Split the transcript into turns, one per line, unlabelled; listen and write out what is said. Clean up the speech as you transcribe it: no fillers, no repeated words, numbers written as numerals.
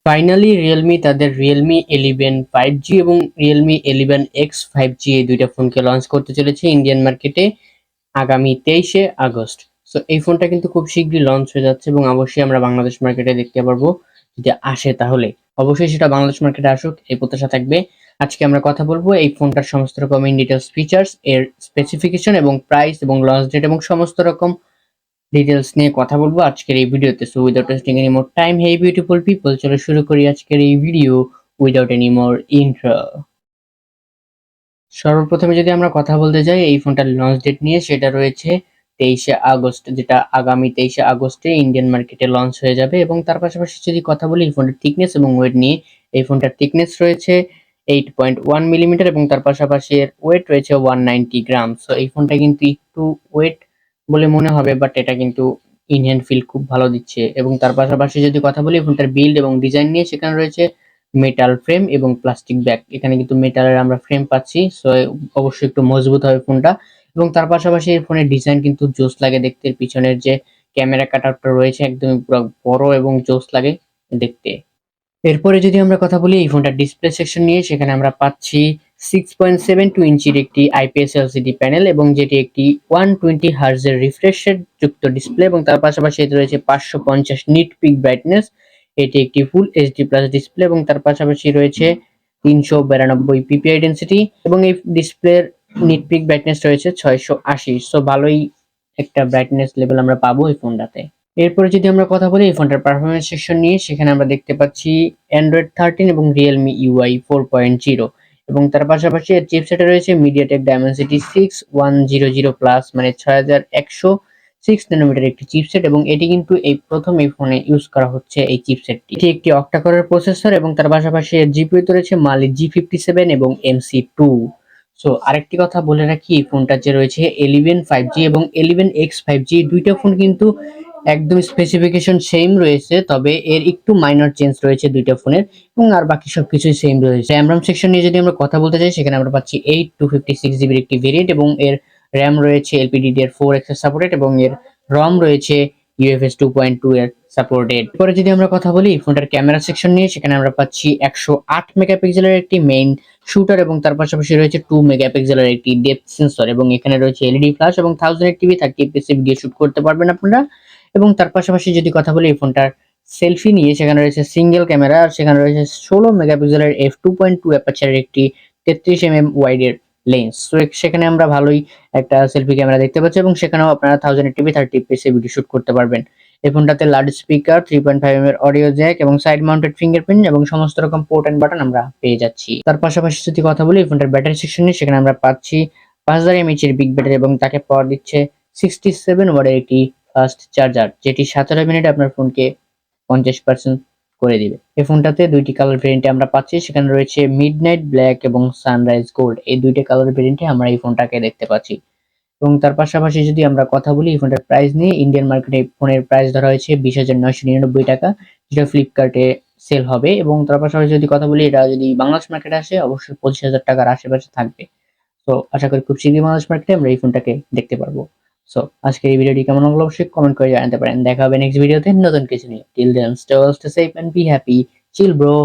Finally Realme তাদের Realme 11 5G এবং Realme 11X 5G এই দুইটা ফোনকে লঞ্চ করতে চলেছে ইন্ডিয়ান মার্কেটে আগামী 23শে আগস্ট। সো এই ফোনটা কিন্তু খুব শীঘ্রই লঞ্চ হয়ে যাচ্ছে এবং অবশ্যই আমরা বাংলাদেশ মার্কেটে দেখতে পারবো। যদি আসে তাহলে অবশ্যই সেটা বাংলাদেশ মার্কেটে আসুক, এই প্রত্যাশা থাকবে। আজকে আমরা কথা বলবো এই ফোনটার সমস্ত রকম ইন ডিটেলস ফিচার্স, এর স্পেসিফিকেশন এবং প্রাইস এবং লঞ্চ ডেট এবং সমস্ত রকম ডিটেলস নিয়ে কথা বলবো আজকের এই ভিডিওতে। So without wasting any more time, hey beautiful people, চলো শুরু করি আজকের এই video without any more intro. সর্বপ্রথমে যদি আমরা কথা বলতে যাই এই ফোনটার লঞ্চ ডেট নিয়ে, সেটা রয়েছে 23শে আগস্ট, যেটা আগামী 23শে আগস্টে ইন্ডিয়ান মার্কেটে লঞ্চ হয়ে যাবে। এবং তার পাশাপাশি যদি কথা বলি এই ফোনটার থিকনেস এবং ওয়েট নিয়ে, এই ফোনটার থিকনেস রয়েছে 8.1 মিলিমিটার এবং তার পাশাপাশি এর ওয়েট রয়েছে 190 গ্রাম। সো এই ফোনটা কিন্তু একটু ওয়েট বলে মনে হবে, বাট এটা কিন্তু ইন হ্যান্ড ফিল খুব ভালো দিচ্ছে। এবং তার পাশাপাশি যদি কথা বলি ফোনটার বিল্ড এবং ডিজাইন নিয়ে, সেখানে রয়েছে মেটাল ফ্রেম এবং প্লাস্টিক ব্যাক। এখানে কিন্তু মেটালের আমরা ফ্রেম পাচ্ছি, সো অবশ্যই একটু মজবুত হবে ফোনটা। এবং তার পাশাপাশি এই ফোনের ডিজাইন কিন্তু জোস লাগে দেখতে, পিছনের যে ক্যামেরা কাটআউটটা রয়েছে একদমই পুরো বড় এবং জোস লাগে দেখতে। এরপরে যদি আমরা কথা বলি এই ফোনটার ডিসপ্লে সেকশন নিয়ে, সেখানে আমরা পাচ্ছি 6.72 ইঞ্চির একটি আইপিএস এলসিডি প্যানেল এবং যেটি একটি 120 হার্জের রিফ্রেশ রেট যুক্ত ডিসপ্লে এবং তার পাশাপাশি এতে রয়েছে 550 নিট পিক ব্রাইটনেস। এটি একটি ফুল এইচডি প্লাস ডিসপ্লে এবং তার পাশাপাশি রয়েছে 392 পিপিআই ডেন্সিটি এবং এই ডিসপ্লের নিট পিক ব্রাইটনেস রয়েছে 680। সো ভালোই একটা ব্রাইটনেস লেভেল আমরা পাবো এই ফোনটাতে। এরপরে যদি আমরা কথা বলি এই ফোনটার পারফরমেন্স সেকশন নিয়ে, সেখানে আমরা দেখতে পাচ্ছি অ্যান্ড্রয়েড 13 এবং রিয়েলমি ইউআই 4.0 এবং তার পাশাপাশি এর চিপসেটে রয়েছে মিডিয়াটেক ডায়মেনসিটি 6100 প্লাস, মানে 6106 ন্যানোমিটার একটি চিপসেট। এবং এটি কিন্তু এই প্রথম এই ফোনে ইউজ করা হচ্ছে এই চিপসেটটি। এটি একটি অক্টা কোরের প্রসেসর এবং তার পাশাপাশি এর জিপিইউতে রয়েছে মালি G57 এবং MC2। সো আরেকটি কথা বলে রাখি, এই ফোনটা যে রয়েছে 11 5G এবং 11X 5G দুইটা ফোন কিন্তু একদম স্পেসিফিকেশন সেম রয়েছে, তবে এর একটু মাইনর চেঞ্জ রয়েছে দুইটা ফোনের এবং আর বাকি সবকিছুই সেম রয়েছে। র্যাম সেকশন নিয়ে যদি আমরা কথা বলতে চাই, সেখানে আমরা পাচ্ছি 8 256 জিবির একটি ভেরিয়েন্ট এবং এর র্যাম রয়েছে LPDDR4X এর সাপোর্টেড এবং এর রম রয়েছে UFS 2.2 এর সাপোর্টেড। এরপরে যদি আমরা কথা বলি ফোনটার ক্যামেরা সেকশন নিয়ে, সেখানে আমরা পাচ্ছি 108 মেগাপিক্সেলের একটি মেইন শুটার এবং তার পাশাপাশি রয়েছে 2 মেগাপিক্সেলের একটি ডেপথ সেন্সর এবং এখানে রয়েছে এলইডি ফ্ল্যাশ এবং 1080p 30fps ভিডিও শুট করতে পারবেন আপনারা। এবং তার পাশাপাশি যদি কথা বলি এই ফোনটার সেলফি নিয়ে, সেখানে রয়েছে সিঙ্গেল ক্যামেরা আর সেখানে রয়েছে 16 মেগাপিক্সেলের f2.2 অ্যাপারচারের একটি 33 mm ওয়াইডের লেন্স। তো সেখানে আমরা ভালোই একটা সেলফি ক্যামেরা দেখতে পাচ্ছি এবং সেখানেও আপনারা 1080p 30fps ভিডিও শুট করতে পারবেন। এই ফোনটাতে লাউড স্পিকার, 3.5 mm এর অডিও জ্যাক এবং সাইড মাউন্টেড ফিঙ্গারপ্রিন্ট এবং সমস্ত রকম পোর্ট এন্ড বাটন আমরা পেয়ে যাচ্ছি। তার পাশাপাশি যদি কথা বলি এই ফোনটার ব্যাটারি সেকশনে, সেখানে আমরা পাচ্ছি 5000 mAh এর বিগ ব্যাটারি এবং তাকে পাওয়ার দিচ্ছে 67 ওয়াটের একটি ফাস্ট চার্জার, যেটি 17 মিনিটে আপনার ফোনকে 50% করে দিবে। এই ফোনটাতে দুইটি কালার ভেরিয়েন্টে আমরা পাচ্ছি, সেখানে রয়েছে মিডনাইট ব্ল্যাক এবং সানরাইজ গোল্ড। এই দুইটা কালার ভেরিয়েন্টে আমরা এই ফোনটাকে দেখতে পাচ্ছি। এবং তার পাশাপাশি যদি আমরা কথা বলি এই ফোনটার প্রাইস নিয়ে, ইন্ডিয়ান মার্কেটে ফোনের প্রাইস ধরা হয়েছে 20,999 টাকা, যেটা ফ্লিপকার্টে সেল হবে। এবং তার পাশাপাশি যদি কথা বলি এটা যদি বাংলাদেশ মার্কেটে আসে অবশ্যই 25,000 টাকার আশেপাশে থাকবে। তো আশা করি খুব শীঘ্রই বাংলাদেশ মার্কেটে আমরা এই ফোনটাকে দেখতে পারবো। সো আজকের এই ভিডিওটি কেমন লাগলো অবশ্যই কমেন্ট করে জানাতে পারেন। দেখা হবে নেক্সট ভিডিওতে নতুন কিছু নিয়ে। Till then stay safe and be happy. Chill bro.